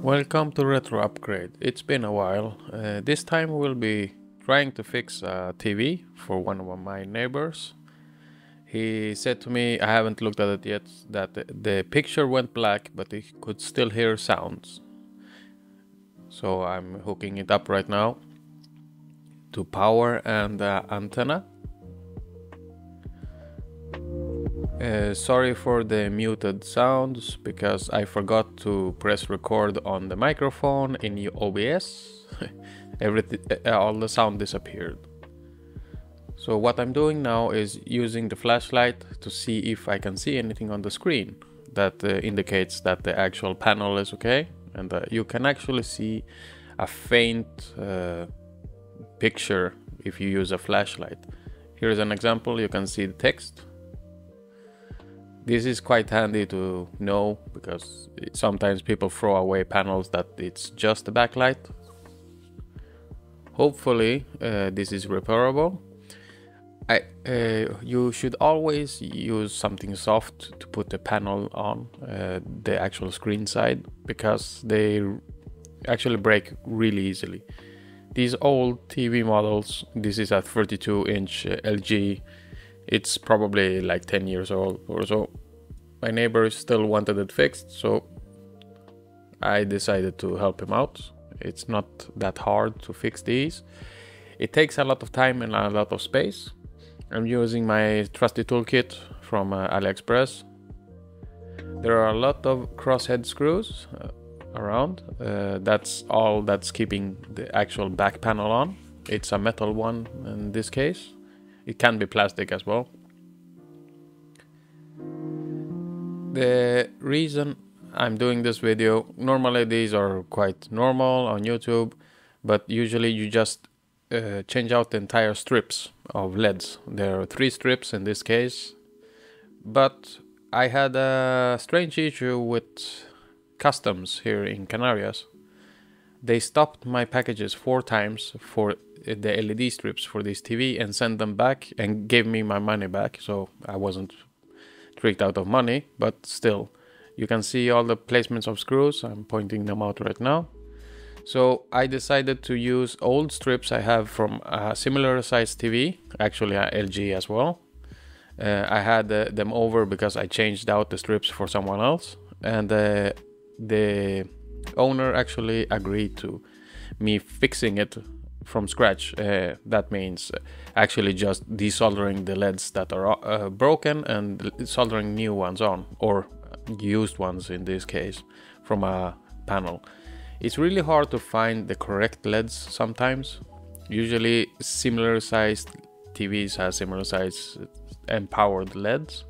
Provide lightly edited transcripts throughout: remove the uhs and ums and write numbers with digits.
Welcome to Retro Upgrade. It's been a while. This time we'll be trying to fix a TV for one of my neighbors. He said to me, I haven't looked at it yet, that the picture went black but he could still hear sounds. So I'm hooking it up right now to power and antenna. Sorry for the muted sounds because I forgot to press record on the microphone in OBS. All the sound disappeared. So what I'm doing now is using the flashlight to see if I can see anything on the screen that indicates that the actual panel is okay, and you can actually see a faint picture if you use a flashlight. Here's an example. You can see the text. This is quite handy to know because sometimes people throw away panels that it's just a backlight. Hopefully this is repairable. You should always use something soft to put the panel on the actual screen side because they actually break really easily. These old TV models, this is a 32-inch LG. It's probably like 10 years old or so. My neighbor still wanted it fixed, so I decided to help him out. It's not that hard to fix these. It takes a lot of time and a lot of space. I'm using my trusty toolkit from AliExpress. There are a lot of crosshead screws around. That's all that's keeping the actual back panel on. It's a metal one in this case. It can be plastic as well. The reason I'm doing this video, normally these are quite normal on YouTube, but usually you just change out the entire strips of LEDs. There are 3 strips in this case, but I had a strange issue with customs here in Canarias. They stopped my packages 4 times for the LED strips for this TV and sent them back and gave me my money back, so I wasn't tricked out of money, but still you can see all the placements of screws. I'm pointing them out right now. So I decided to use old strips I have from a similar size TV, actually a LG as well. I had them over because I changed out the strips for someone else, and the owner actually agreed to me fixing it from scratch. That means actually just desoldering the LEDs that are broken and soldering new ones on, or used ones in this case, from a panel. It's really hard to find the correct LEDs sometimes. Usually similar sized TVs have similar size and powered LEDs.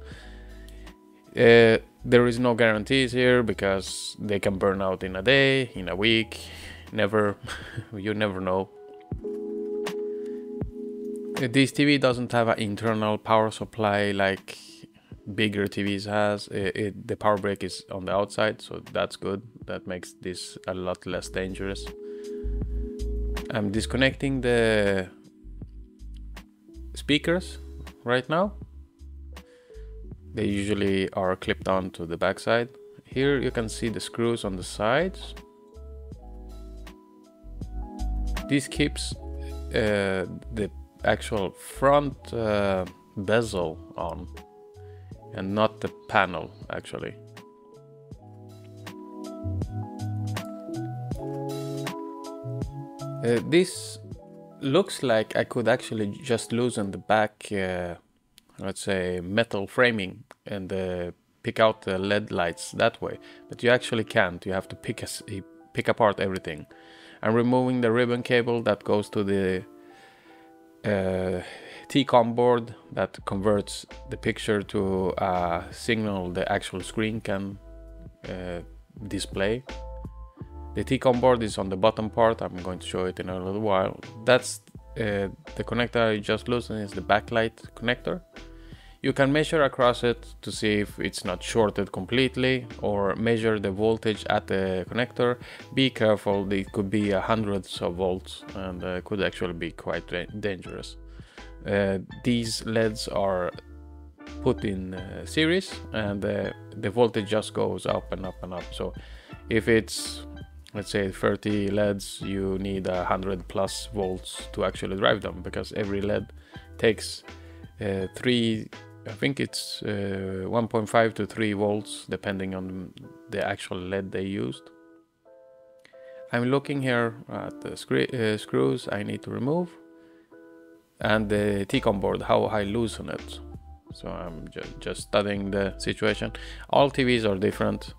There is no guarantees here because they can burn out in a day, in a week, you never know. This TV doesn't have an internal power supply like bigger TVs has. The power break is on the outside, so that's good. That makes this a lot less dangerous. I'm disconnecting the speakers right now. They usually are clipped on to the backside. Here you can see the screws on the sides. This keeps the actual front bezel on and not the panel actually. This looks like I could actually just loosen the back let's say metal framing and pick out the LED lights that way, but you actually can't. You have to pick apart everything. I'm removing the ribbon cable that goes to the T-COM board that converts the picture to a signal the actual screen can display. The T-COM board is on the bottom part. I'm going to show it in a little while. That's the connector I just loosened is the backlight connector. You can measure across it to see if it's not shorted completely, or measure the voltage at the connector. Be careful, it could be hundreds of volts and could actually be quite dangerous. These LEDs are put in series and the voltage just goes up and up and up. So if it's let's say 30 LEDs, you need 100 plus volts to actually drive them, because every LED takes I think it's 1.5 to 3 volts depending on the actual LED they used. I'm looking here at the screws I need to remove, and the T-con board, how I loosen it. So I'm just studying the situation. All TVs are different.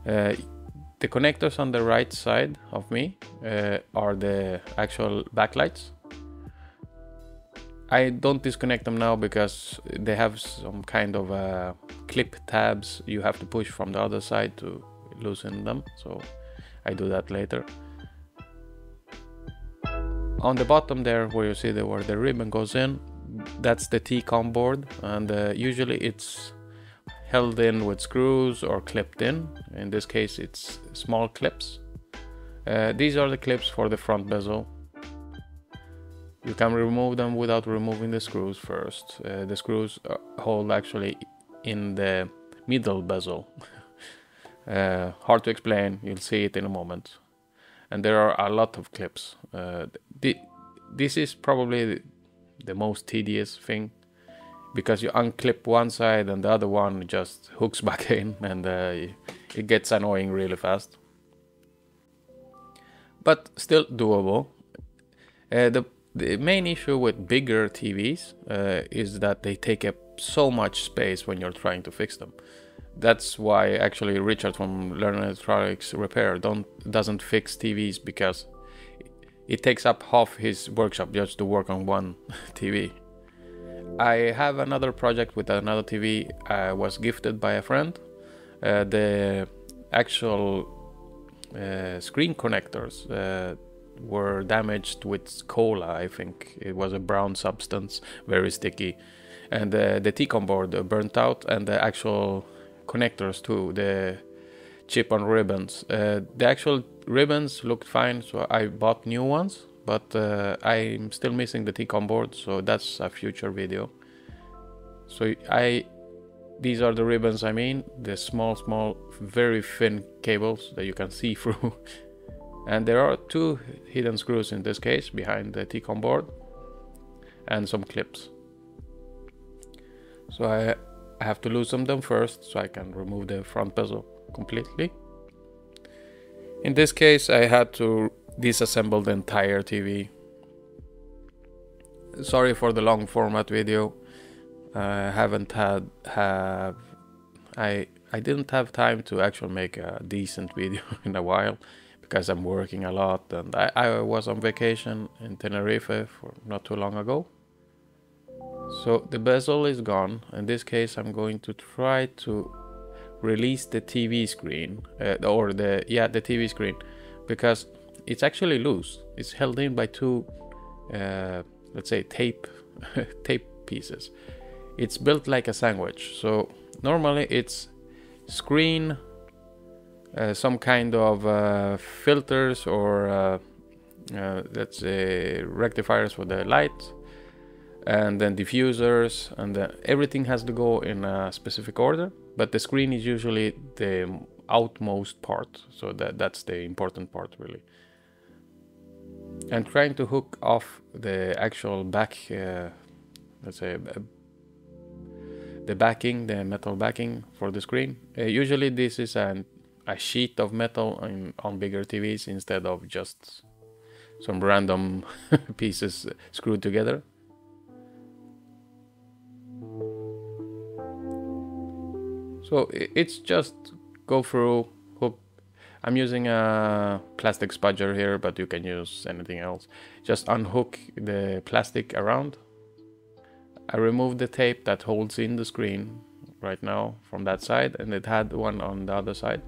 The connectors on the right side of me are the actual backlights. I don't disconnect them now because they have some kind of clip tabs you have to push from the other side to loosen them, so I do that later. On the bottom there, where you see where the ribbon goes in, that's the T-con board, and usually it's held in with screws or clipped in. In this case it's small clips. These are the clips for the front bezel. You can remove them without removing the screws first. The screws hold actually in the middle bezel. Hard to explain, you'll see it in a moment. And there are a lot of clips. This is probably the most tedious thing, because you unclip one side and the other one just hooks back in, and it gets annoying really fast. But still doable. The main issue with bigger TVs is that they take up so much space when you're trying to fix them. That's why actually Richard from Learn Electronics Repair doesn't fix TVs, because it takes up half his workshop just to work on one TV. I have another project with another TV I was gifted by a friend. The actual screen connectors were damaged with cola, I think. It was a brown substance, very sticky. And the T-con board burnt out, and the actual connectors too, the chip on ribbons. The actual ribbons looked fine, so I bought new ones, but I'm still missing the T-con board, so that's a future video. So these are the ribbons I mean, the small, very thin cables that you can see through. And there are two hidden screws in this case behind the T-con board, and some clips. So I have to loosen them first so I can remove the front bezel completely. In this case I had to disassemble the entire TV. Sorry for the long format video. I didn't have time to actually make a decent video in a while, because I'm working a lot, and I was on vacation in Tenerife for not too long ago. So the bezel is gone. In this case I'm going to try to release the TV screen, the TV screen, because it's actually loose. It's held in by two let's say tape pieces. It's built like a sandwich, so normally it's screen, some kind of filters, or let's say rectifiers for the light, and then diffusers, and everything has to go in a specific order. But the screen is usually the outmost part, so that's the important part really. And trying to hook off the actual back, let's say the backing, the metal backing for the screen. Usually this is a sheet of metal on bigger TVs instead of just some random pieces screwed together. So it's just go through, hook. I'm using a plastic spudger here, but you can use anything else. Just unhook the plastic around. I removed the tape that holds in the screen right now from that side, and it had one on the other side.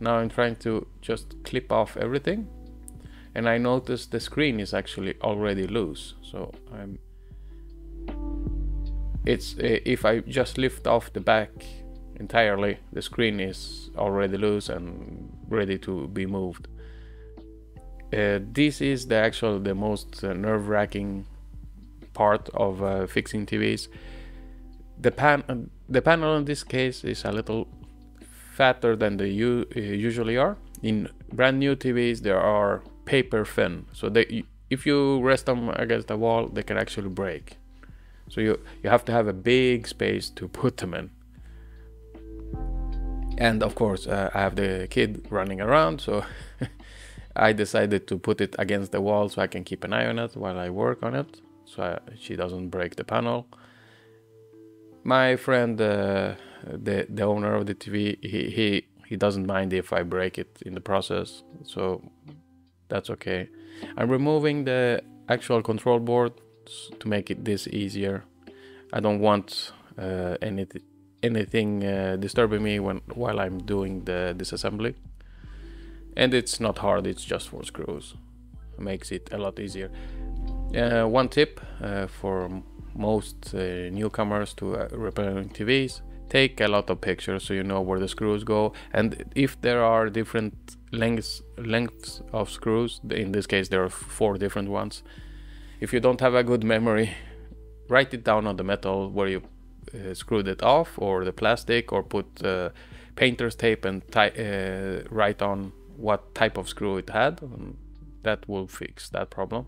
Now I'm trying to just clip off everything, and I noticed the screen is actually already loose. So if I just lift off the back entirely, the screen is already loose and ready to be moved. This is the most nerve-wracking part of fixing TVs. The panel in this case is a little fatter than they usually are, In brand new TVs there are paper thin, so if you rest them against the wall they can actually break. So you have to have a big space to put them in. And of course I have the kid running around, so I decided to put it against the wall so I can keep an eye on it while I work on it, so she doesn't break the panel. My friend, the owner of the TV, he doesn't mind if I break it in the process, so that's okay. I'm removing the actual control board to make it this easier. I don't want anything disturbing me while I'm doing the disassembly. And it's not hard, it's just 4 screws. It makes it a lot easier. One tip for most newcomers to repairing TVs: take a lot of pictures so you know where the screws go, and if there are different lengths of screws, in this case there are 4 different ones. If you don't have a good memory, write it down on the metal where you screwed it off, or the plastic, or put painter's tape and write on what type of screw it had, and that will fix that problem.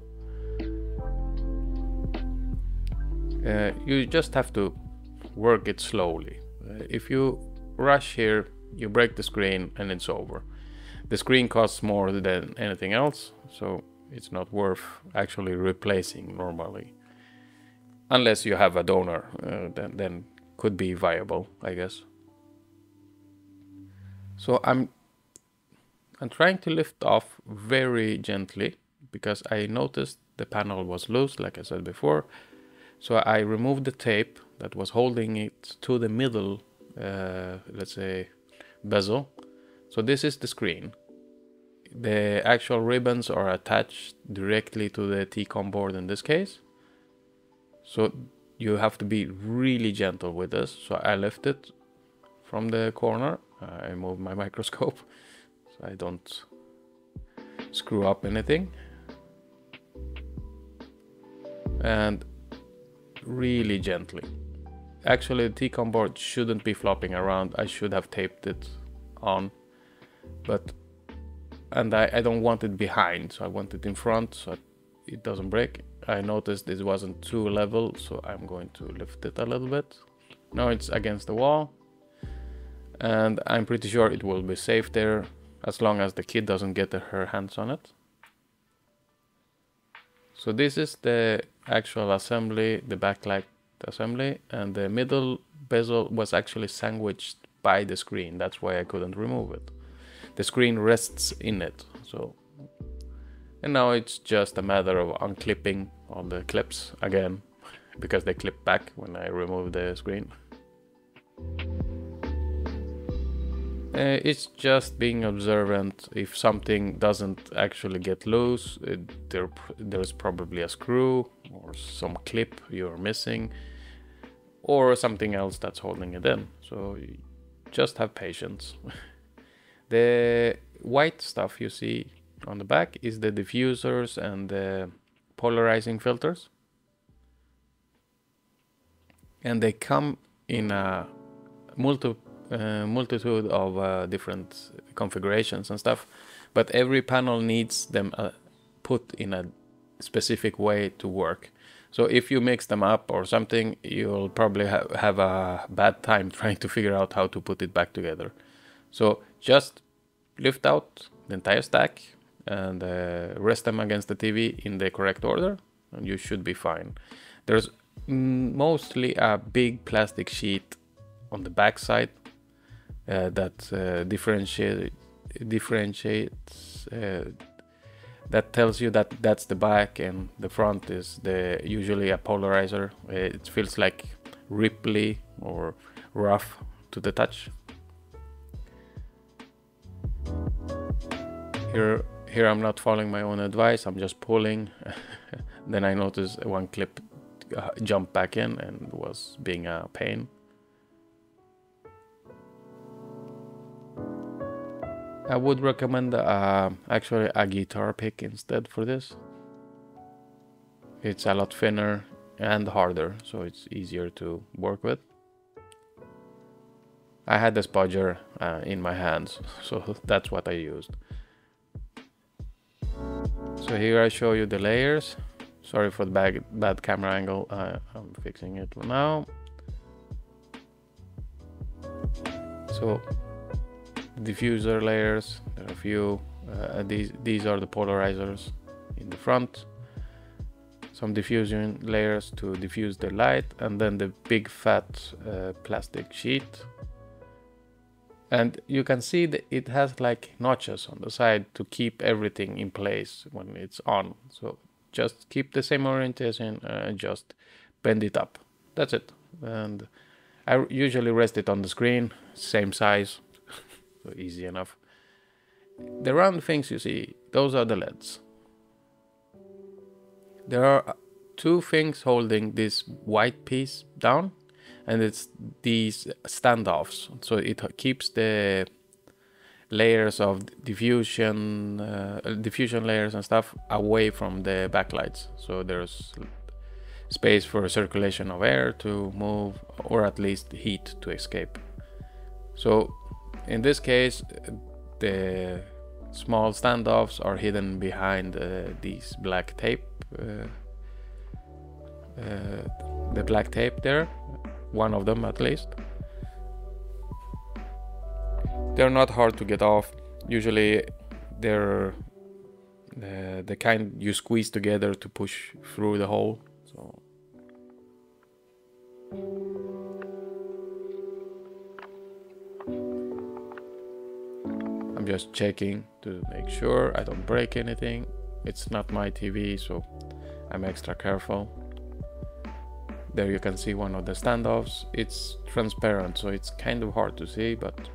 You just have to work it slowly. If you rush here, you break the screen and it's over. The screen costs more than anything else, so it's not worth actually replacing normally. Unless you have a donor, then could be viable, I guess. So I'm trying to lift off very gently because I noticed the panel was loose, like I said before. So I removed the tape that was holding it to the middle, let's say, bezel. So this is the screen. The actual ribbons are attached directly to the T-con board in this case. So you have to be really gentle with this. So I lift it from the corner. I move my microscope so I don't screw up anything. And really gently. Actually, the T-con board shouldn't be flopping around. I should have taped it on, and I don't want it behind, so I want it in front so it doesn't break. I noticed this wasn't too level, so I'm going to lift it a little bit. Now it's against the wall, and I'm pretty sure it will be safe there as long as the kid doesn't get her hands on it. So this is the actual assembly, the backlight assembly, and the middle bezel was actually sandwiched by the screen. That's why I couldn't remove it. The screen rests in it. So, and now it's just a matter of unclipping all the clips again, because they clip back when I remove the screen. It's just being observant. If something doesn't actually get loose, there's probably a screw or some clip you're missing, or something else that's holding it in. So just have patience. The white stuff you see on the back is the diffusers and the polarizing filters, and they come in a multitude of different configurations and stuff, but every panel needs them put in a specific way to work. So if you mix them up or something, you'll probably have a bad time trying to figure out how to put it back together. So just lift out the entire stack and rest them against the TV in the correct order, and you should be fine. There's mostly a big plastic sheet on the back side that differentiates that tells you that that's the back, and the front is usually a polarizer. It feels like ripply or rough to the touch. Here I'm not following my own advice, I'm just pulling. Then I noticed one clip jumped back in and was being a pain. I would recommend actually a guitar pick instead for this. It's a lot thinner and harder, so it's easier to work with. I had the spudger in my hands, so that's what I used. So here I show you the layers. Sorry for the bad camera angle, I'm fixing it now. So diffuser layers, there are a few. These are the polarizers in the front. Some diffusion layers to diffuse the light, and then the big fat plastic sheet. And you can see that it has like notches on the side to keep everything in place when it's on. So just keep the same orientation and just bend it up. That's it. And I usually rest it on the screen, same size, so easy enough. The round things you see, those are the LEDs. There are two things holding this white piece down, and it's these standoffs. So it keeps the layers of diffusion layers and stuff away from the backlights. So there's space for circulation of air to move, or at least heat to escape. So in this case, the small standoffs are hidden behind these black tape, the black tape there, one of them at least. They're not hard to get off. Usually they're the kind you squeeze together to push through the hole. So I'm just checking to make sure I don't break anything. It's not my TV, so I'm extra careful. There you can see one of the standoffs. It's transparent, so it's kind of hard to see, but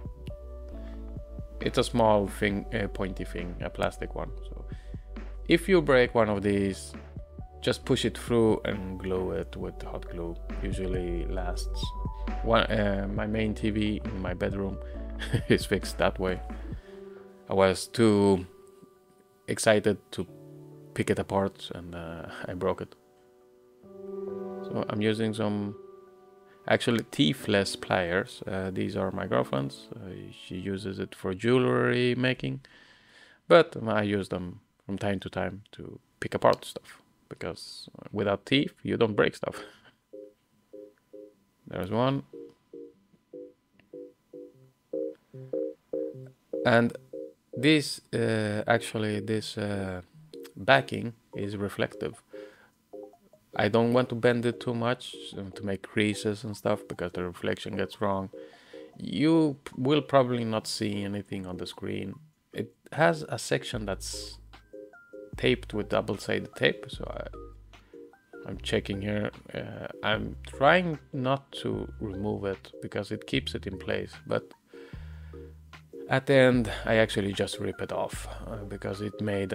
it's a small thing, a pointy thing, a plastic one. So if you break one of these, just push it through and glue it with hot glue. Usually lasts. My main TV in my bedroom is fixed that way. I was too excited to pick it apart, and I broke it. So I'm using some actually teethless pliers. These are my girlfriend's. She uses it for jewelry making, but I use them from time to time to pick apart stuff, because without teeth you don't break stuff. There's one. And this this backing is reflective. I don't want to bend it too much to make creases and stuff, because the reflection gets wrong. You will probably not see anything on the screen. It has a section that's taped with double-sided tape, so I'm checking here. I'm trying not to remove it because it keeps it in place, but at the end I actually just rip it off because it made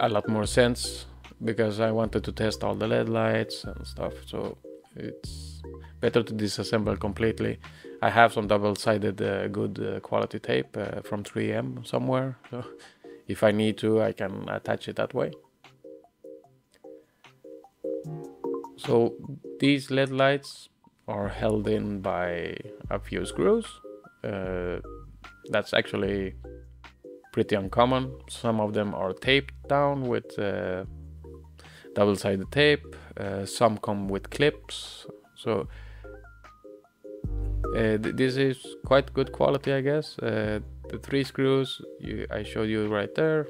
a lot more sense, because I wanted to test all the LED lights and stuff, so it's better to disassemble completely. I have some double-sided good quality tape from 3M somewhere, so if I need to I can attach it that way. So these LED lights are held in by a few screws. That's actually pretty uncommon. Some of them are taped down with double-sided tape. Some come with clips. So this is quite good quality, I guess. The 3 screws I showed you right there.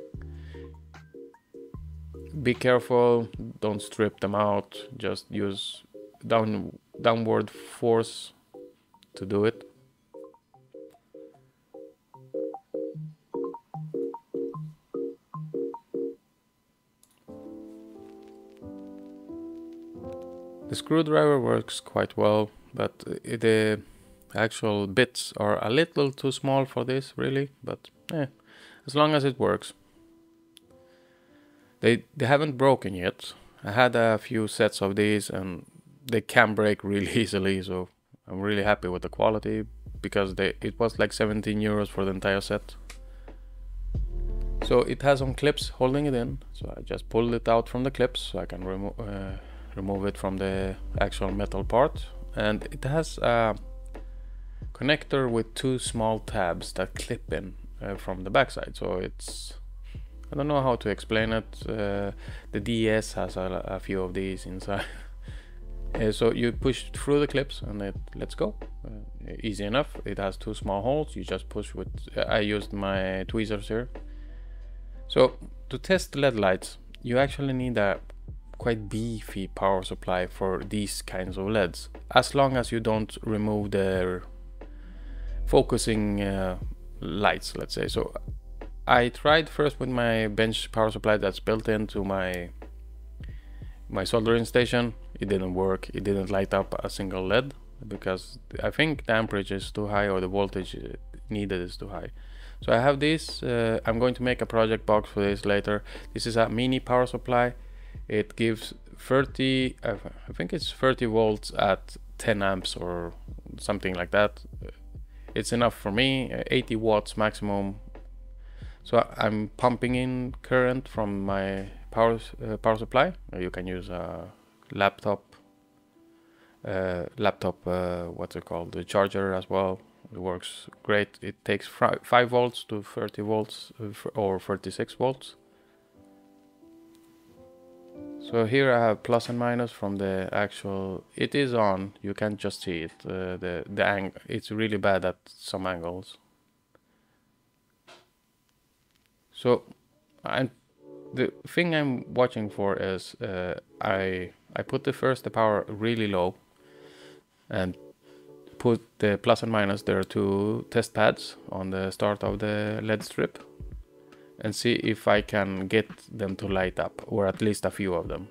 Be careful, don't strip them out. Just use downward force to do it. The screwdriver works quite well, but the actual bits are a little too small for this, really, but as long as it works. They haven't broken yet. I had a few sets of these and they can break really easily, so I'm really happy with the quality, because it was like 17 euros for the entire set. So it has some clips holding it in, so I just pulled it out from the clips so I can remove it from the actual metal part. And it has a connector with two small tabs that clip in from the backside. So it's, I don't know how to explain it. The DS has a few of these inside. So you push through the clips and it lets go. Easy enough. It has two small holes. You just push with, I used my tweezers here. So to test LED lights, you actually need a quite beefy power supply for these kinds of LEDs, as long as you don't remove the focusing lights, let's say. So I tried first with my bench power supply that's built into my soldering station. It didn't work. It didn't light up a single LED because I think the amperage is too high, or the voltage needed is too high. So I have this. I'm going to make a project box for this later. This is a mini power supply. It gives 30, I think it's 30 volts at 10 amps or something like that. It's enough for me, 80 watts maximum. So I'm pumping in current from my power supply. You can use a laptop, what's it called, the charger as well. It works great. It takes 5 volts to 30 volts or 36 volts. So here I have plus and minus from the actual, it is on, you can't just see it, the angle, it's really bad at some angles. So the thing I'm watching for is I put the power really low and put the plus and minus, there are two test pads on the start of the LED strip, and see if I can get them to light up, or at least a few of them.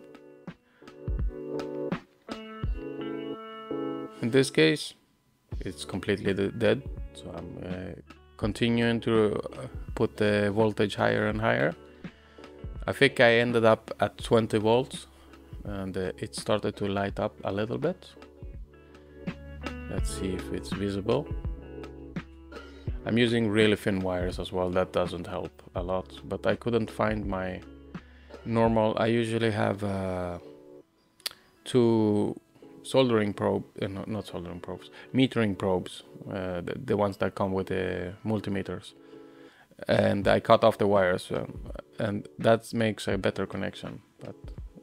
In this case, it's completely dead, so I'm continuing to put the voltage higher and higher. I think I ended up at 20 volts, and it started to light up a little bit. Let's see if it's visible. I'm using really thin wires as well, that doesn't help a lot, but I couldn't find my normal. I usually have two soldering probes, not soldering probes, metering probes, the ones that come with the multimeters, and I cut off the wires, and that makes a better connection, but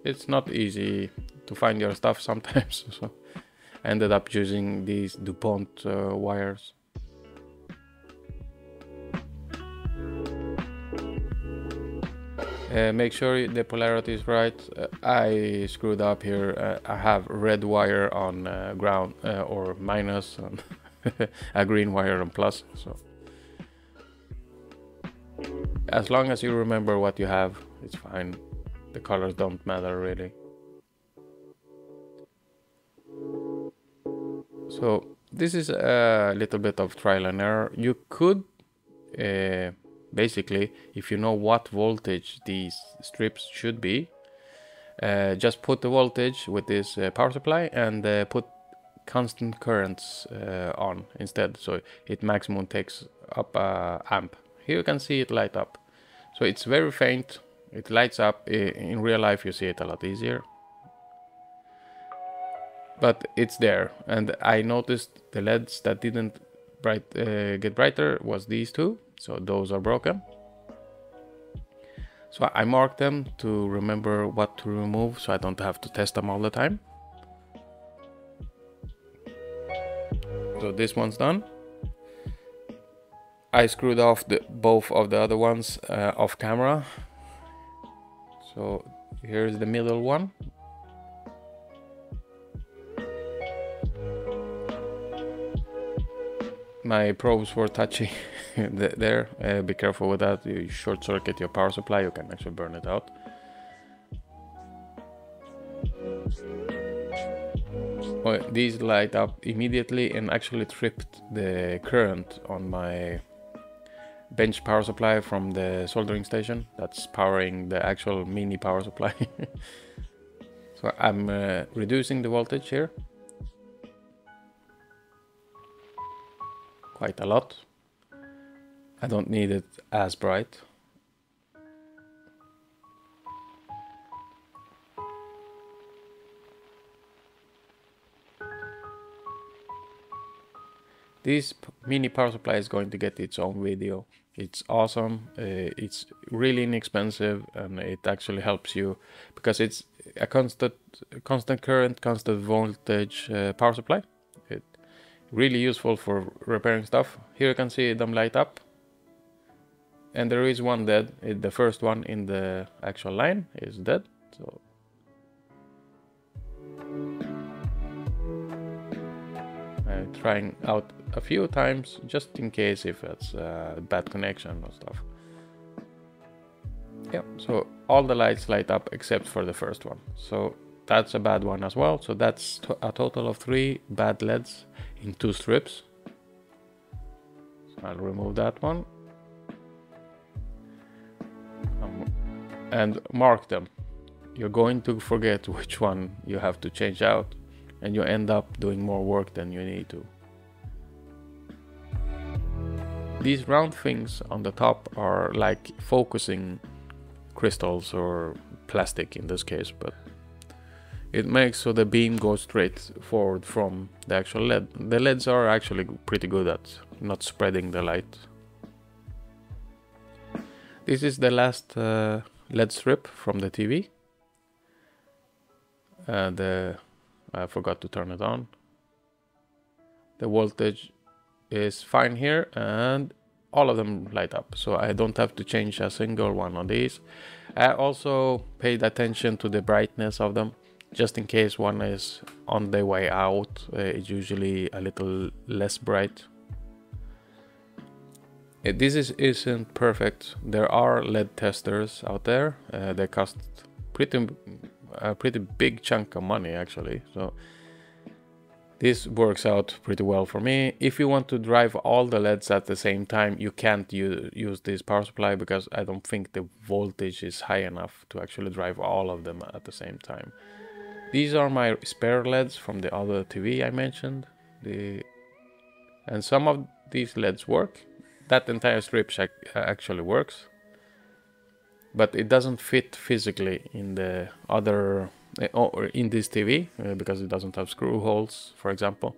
it's not easy to find your stuff sometimes. So I ended up using these DuPont wires. Make sure the polarity is right. I screwed up here. I have red wire on ground or minus, and a green wire on plus. So as long as you remember what you have, it's fine. The colors don't matter really. So this is a little bit of trial and error. You could basically, if you know what voltage these strips should be, just put the voltage with this power supply and put constant currents on instead, so it maximum takes up amp. Here you can see it light up. So it's very faint, it lights up. In real life you see it a lot easier, but it's there. And I noticed the LEDs that didn't get brighter was these two. So those are broken. So I marked them to remember what to remove, so I don't have to test them all the time. So this one's done. I screwed off both of the other ones off camera. So here's the middle one. My probes were touching there. Be careful with that. You short circuit your power supply, you can actually burn it out. Well, these light up immediately and actually tripped the current on my bench power supply from the soldering station that's powering the actual mini power supply. So I'm reducing the voltage here quite a lot. I don't need it as bright. This mini power supply is going to get its own video. It's awesome. It's really inexpensive, and it actually helps you because it's a constant current, constant voltage power supply. It really useful for repairing stuff. Here you can see them light up, and there is one dead. The first one in the actual line is dead. So I'm trying out a few times just in case if it's a bad connection or stuff. Yeah, so all the lights light up except for the first one. So that's a bad one as well. So that's a total of 3 bad LEDs in 2 strips. So I'll remove that one. And mark them. You're going to forget which one you have to change out, and you end up doing more work than you need to. These round things on the top are like focusing crystals or plastic in this case, but it makes so the beam goes straight forward from the actual LED. The LEDs are actually pretty good at not spreading the light. This is the last LED strip from the TV. I forgot to turn it on. The voltage is fine here, and all of them light up, so I don't have to change a single one of these. I also paid attention to the brightness of them, just in case one is on the way out. It's usually a little less bright. This isn't perfect. There are LED testers out there. They cost a pretty big chunk of money actually, so this works out pretty well for me. If you want to drive all the LEDs at the same time, you can't use this power supply because I don't think the voltage is high enough to actually drive all of them at the same time. These are my spare LEDs from the other TV I mentioned. And some of these LEDs work. That entire strip actually works, but it doesn't fit physically in the other or in this TV because it doesn't have screw holes, for example.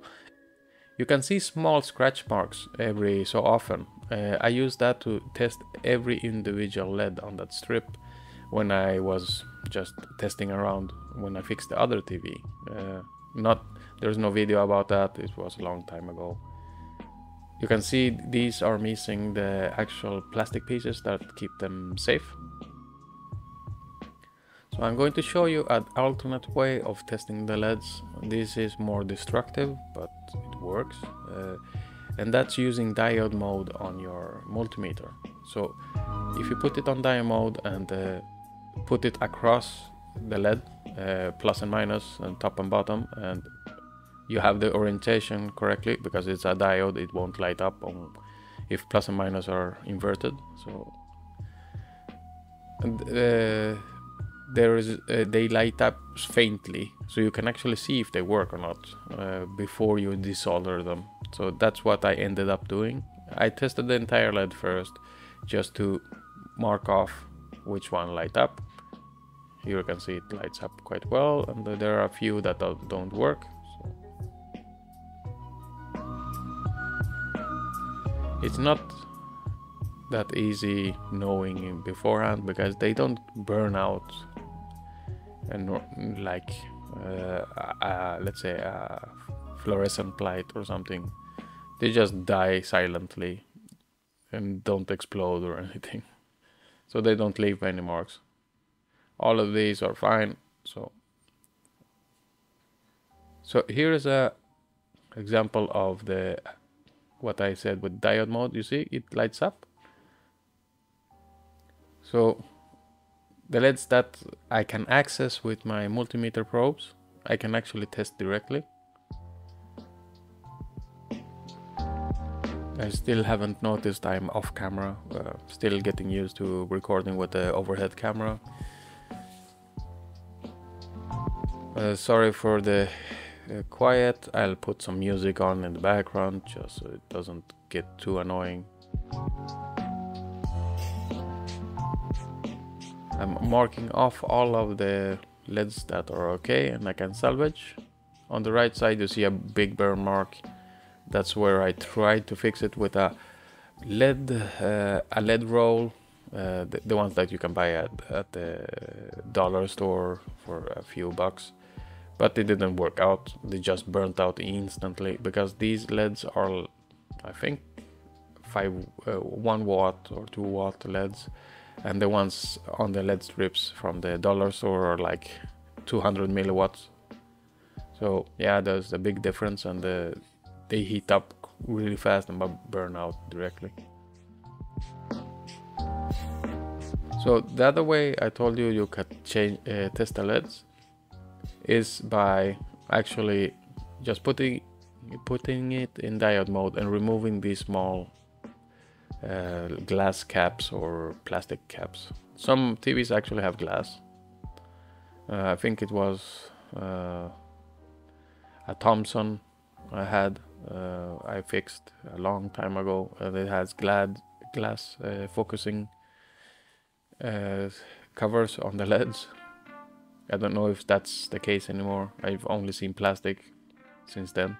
You can see small scratch marks every so often. I use that to test every individual LED on that strip when I was just testing around when I fixed the other TV. There's no video about that, it was a long time ago. You can see these are missing the actual plastic pieces that keep them safe. So I'm going to show you an alternate way of testing the LEDs. This is more destructive, but it works. And that's using diode mode on your multimeter. So if you put it on diode mode and put it across the LED, plus and minus and top and bottom, and you have the orientation correctly, because it's a diode, it won't light up if plus and minus are inverted. So and, they light up faintly, so you can actually see if they work or not before you desolder them. So that's what I ended up doing. I tested the entire LED first just to mark off which one light up. Here you can see it lights up quite well, and there are a few that don't work. It's not that easy knowing beforehand because they don't burn out and like let's say a fluorescent light or something. They just die silently and don't explode or anything, so they don't leave any marks. All of these are fine. So here is a example of what I said with diode mode. You see it lights up. So the LEDs that I can access with my multimeter probes, I can actually test directly. I still haven't noticed I'm off camera, still getting used to recording with the overhead camera. Sorry for the quiet. I'll put some music on in the background just so it doesn't get too annoying. I'm marking off all of the LEDs that are okay and I can salvage. On the right side you see a big burn mark. That's where I tried to fix it with a LED roll, the ones that you can buy at the dollar store for a few bucks. But it didn't work out. They just burnt out instantly, because these LEDs are, I think, 1 watt or 2 watt LEDs, and the ones on the LED strips from the dollar store are like 200 milliwatts. So yeah, there's a big difference, and they heat up really fast and burn out directly. So the other way I told you you could test the LEDs is by actually just putting it in diode mode and removing these small glass caps or plastic caps. Some TVs actually have glass. I think it was a Thomson I fixed a long time ago, and it has glass focusing covers on the LEDs. I don't know if that's the case anymore. I've only seen plastic since then.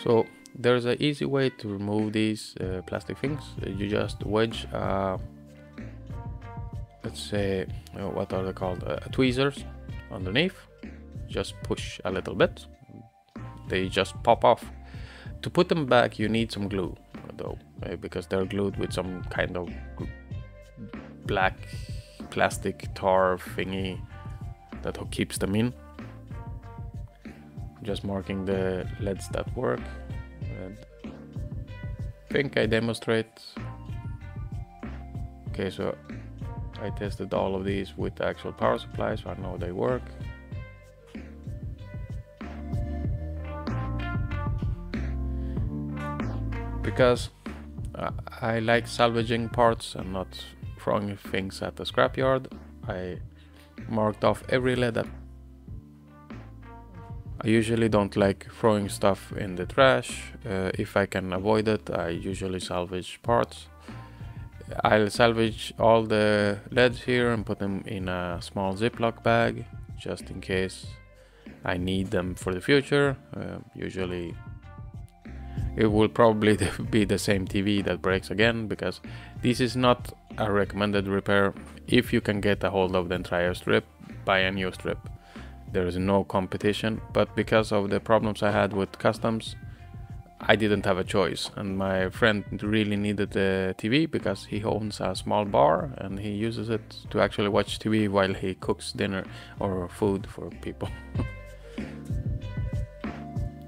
So there's an easy way to remove these plastic things. You just wedge, let's say, what are they called? Tweezers underneath. Just push a little bit. They just pop off. To put them back, you need some glue, though, because they're glued with some kind of black plastic tar thingy that keeps them in. Just marking the LEDs that work. And I think I demonstrate. Okay, so I tested all of these with the actual power supply, so I know they work. Because I like salvaging parts and not throwing things at the scrapyard, I marked off every LED that I usually don't like throwing stuff in the trash. If I can avoid it, I usually salvage parts. I'll salvage all the LEDs here and put them in a small Ziploc bag, just in case I need them for the future. Usually it will probably be the same TV that breaks again, because this is not a recommended repair. If you can get a hold of the entire strip, buy a new strip. There is no competition, but because of the problems I had with customs, I didn't have a choice. And my friend really needed the TV because he owns a small bar and he uses it to actually watch TV while he cooks dinner or food for people.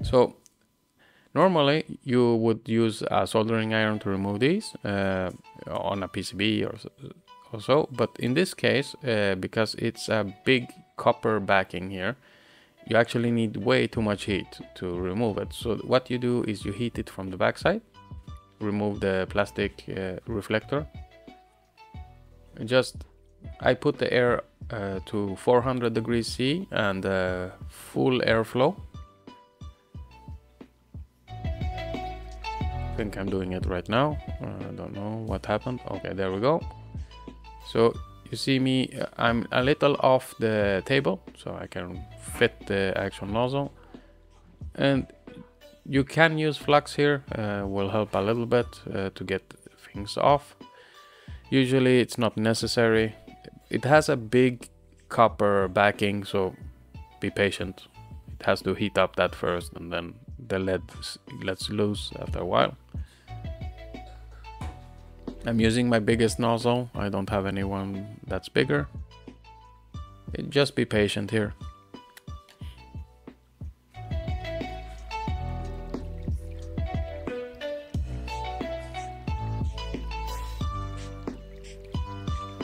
So normally you would use a soldering iron to remove these on a PCB or so, but in this case, because it's a big copper backing here, you actually need way too much heat to remove it. So what you do is you heat it from the backside, remove the plastic reflector. I put the air to 400 degrees C and full airflow. I think I'm doing it right now. I don't know what happened. Okay, there we go. So you see me, I'm a little off the table, so I can fit the actual nozzle. And you can use flux here, will help a little bit to get things off. Usually it's not necessary. It has a big copper backing, so be patient. It has to heat up that first, and then the LED lets loose after a while. I'm using my biggest nozzle. I don't have anyone that's bigger. Just be patient here.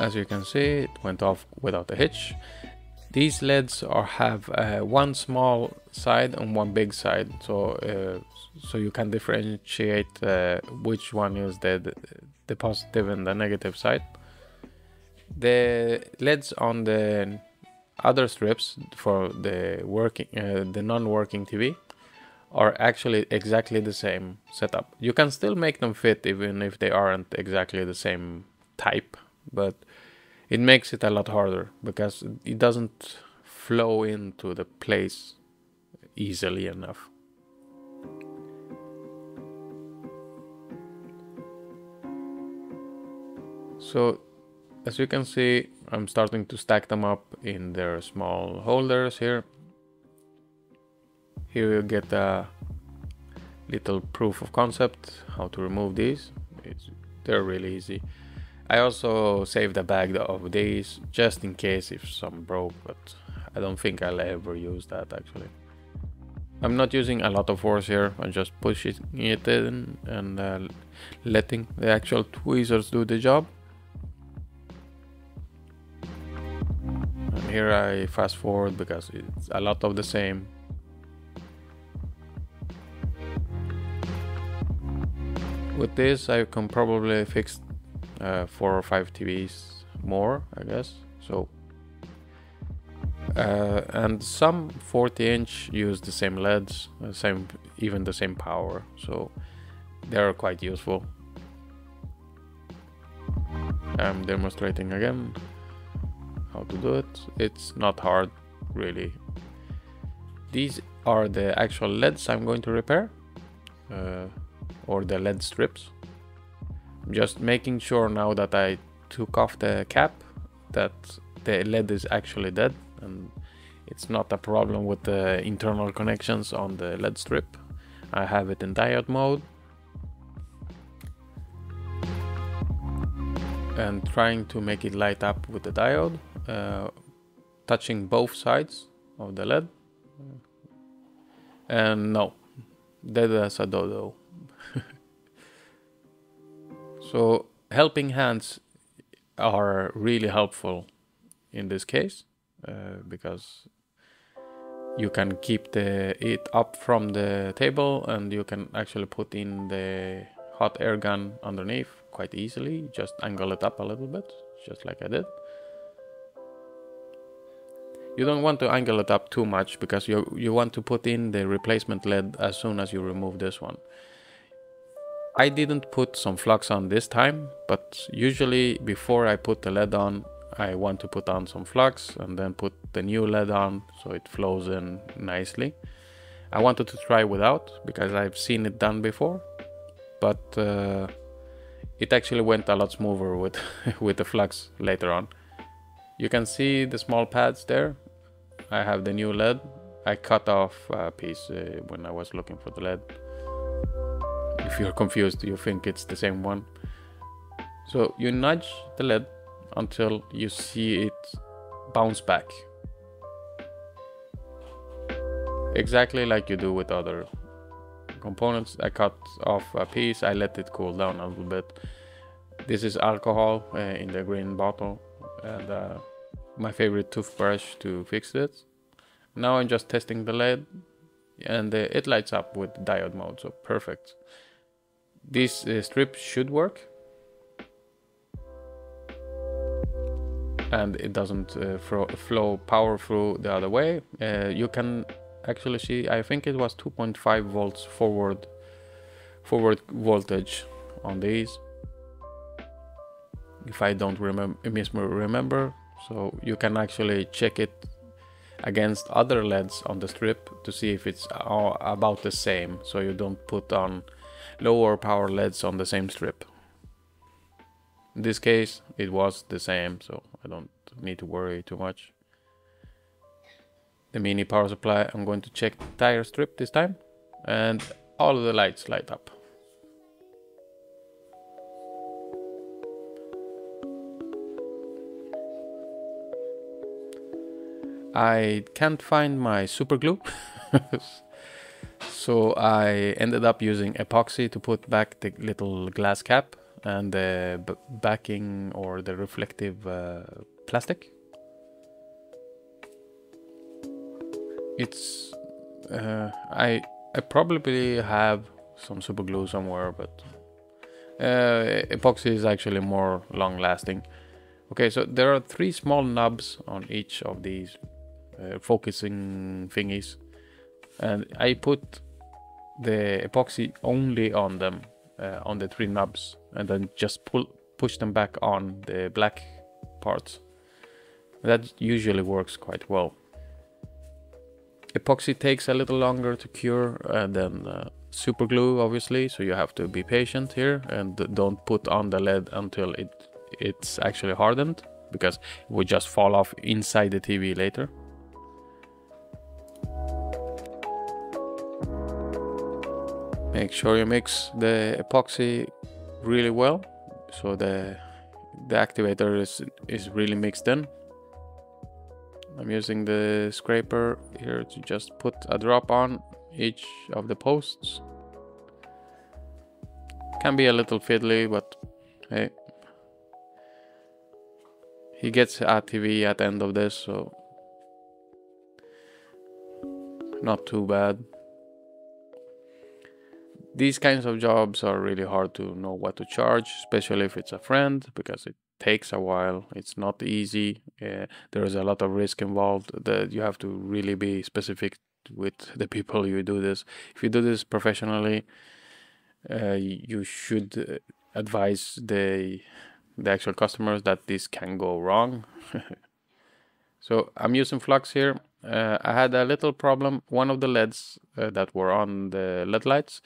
As you can see, it went off without a hitch. These LEDs have one small side and one big side, so you can differentiate which one is the positive and the negative side. The LEDs on the other strips for the non-working TV are actually exactly the same setup. You can still make them fit even if they aren't exactly the same type, but it makes it a lot harder because it doesn't flow into the place easily enough. So as you can see, I'm starting to stack them up in their small holders here. Here you get a little proof of concept how to remove these. They're really easy. I also saved a bag of these just in case if some broke, but I don't think I'll ever use that actually. I'm not using a lot of force here, I'm just pushing it in and letting the actual tweezers do the job. And here I fast forward because it's a lot of the same. With this I can probably fix 4 or 5 TVs more, I guess. So and some 40-inch use the same LEDs, even the same power, so they're quite useful. I'm demonstrating again how to do it. It's not hard really. These are the actual LEDs I'm going to repair, or the LED strips. I'm just making sure now that I took off the cap that the LED is actually dead and it's not a problem with the internal connections on the LED strip. I have it in diode mode and trying to make it light up with the diode, touching both sides of the LED, and no, dead as a dodo. So helping hands are really helpful in this case, because you can keep it up from the table and you can actually put in the hot air gun underneath quite easily. Just angle it up a little bit, just like I did. You don't want to angle it up too much because you want to put in the replacement LED as soon as you remove this one. I didn't put some flux on this time, but usually before I put the LED on, I want to put on some flux and then put the new LED on so it flows in nicely. I wanted to try without because I've seen it done before, but it actually went a lot smoother with, with the flux later on. You can see the small pads there. I have the new LED. I cut off a piece when I was looking for the LED. If you're confused, you think it's the same one. So you nudge the LED until you see it bounce back. Exactly like you do with other components. I cut off a piece, I let it cool down a little bit. This is alcohol in the green bottle, and my favorite toothbrush to fix it. Now I'm just testing the LED, and it lights up with diode mode, so perfect. This strip should work, and it doesn't flow power through the other way. You can actually see, I think it was 2.5 volts forward voltage on these, if I don't remember. So you can actually check it against other LEDs on the strip to see if it's about the same, so you don't put on lower power LEDs on the same strip. In this case it was the same, so I don't need to worry too much. The mini power supply, I'm going to check the tire strip this time, and all of the lights light up. I can't find my super glue, so I ended up using epoxy to put back the little glass cap and the backing or the reflective plastic. It's I probably have some super glue somewhere, but epoxy is actually more long lasting. Okay, so there are 3 small knobs on each of these focusing thingies, and I put the epoxy only on them, on the 3 knobs, and then just push them back on the black parts. That usually works quite well. Epoxy takes a little longer to cure than super glue, obviously, so you have to be patient here and don't put on the lead until it's actually hardened, because it would just fall off inside the TV later. Make sure you mix the epoxy really well, so the activator is really mixed in. I'm using the scraper here to just put a drop on each of the posts. Can be a little fiddly, but hey, he gets a TV at the end of this, so not too bad. These kinds of jobs are really hard to know what to charge, especially if it's a friend, because it takes a while. It's not easy. There is a lot of risk involved. That you have to really be specific with the people you do this. If you do this professionally, you should advise the actual customers that this can go wrong. So I'm using flux here. I had a little problem. One of the LEDs that were on the LED lights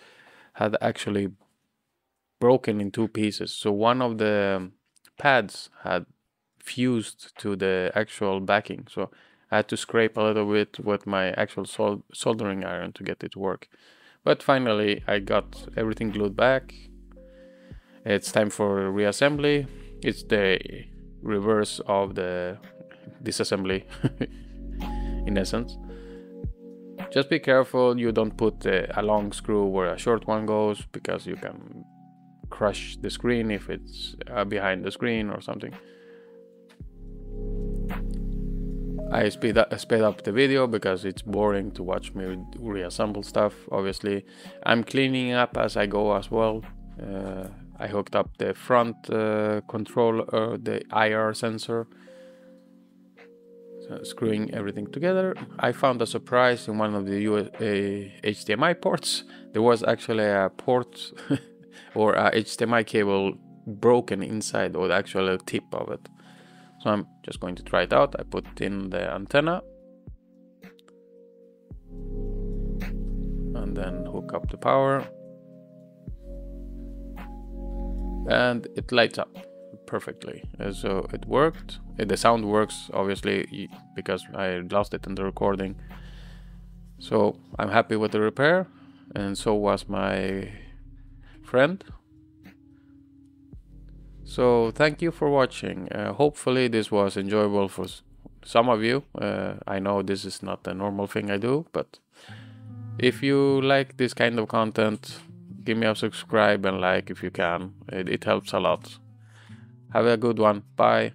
had actually broken in two pieces. So one of the pads had fused to the actual backing. So I had to scrape a little bit with my actual soldering iron to get it to work. But finally I got everything glued back. It's time for reassembly. It's the reverse of the disassembly in essence. Just be careful you don't put a long screw where a short one goes, because you can crush the screen if it's behind the screen or something. I speed up the video because it's boring to watch me reassemble stuff. Obviously, I'm cleaning up as I go as well. I hooked up the front controller, the IR sensor. Screwing everything together. I found a surprise in one of the HDMI ports. There was actually a port or a HDMI cable broken inside, or the actual tip of it. So I'm just going to try it out. I put in the antenna and then hook up the power, and it lights up perfectly. So it worked. The sound works, obviously, because I lost it in the recording. So I'm happy with the repair, and so was my friend. So thank you for watching. Hopefully this was enjoyable for some of you. I know this is not a normal thing I do, but if you like this kind of content, give me a subscribe and like if you can. It helps a lot. Have a good one. Bye.